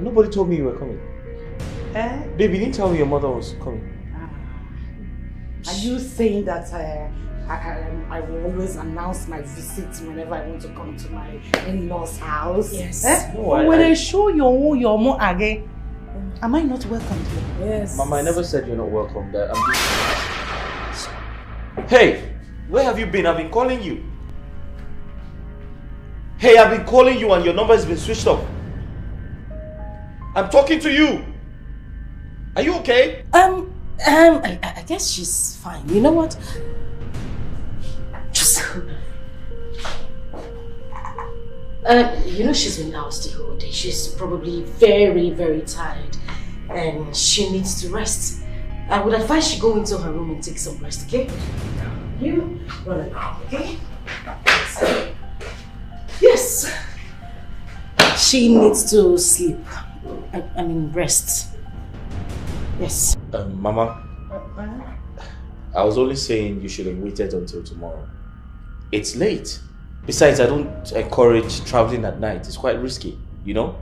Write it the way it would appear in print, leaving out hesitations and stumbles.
Nobody told me you were coming. Eh? Baby, didn't tell me your mother was coming. Are you saying that I will always announce my visit whenever I want to come to my in-laws' house? Yes. Eh? No, when I show your mom again, am I not welcome here? Yes. Mama, I never said you're not welcome there. Hey, where have you been? I've been calling you. Hey, I've been calling you and your number has been switched off. I'm talking to you. Are you okay? I guess she's fine. You know what? Just you know she's been out the whole day. She's probably very, very tired, and she needs to rest. I would advise she go into her room and take some rest. Okay? You run around. Okay? Yes. She needs to sleep. I mean rest. Yes. Mama, I was only saying you should have waited until tomorrow. It's late. Besides, I don't encourage traveling at night. It's quite risky, you know?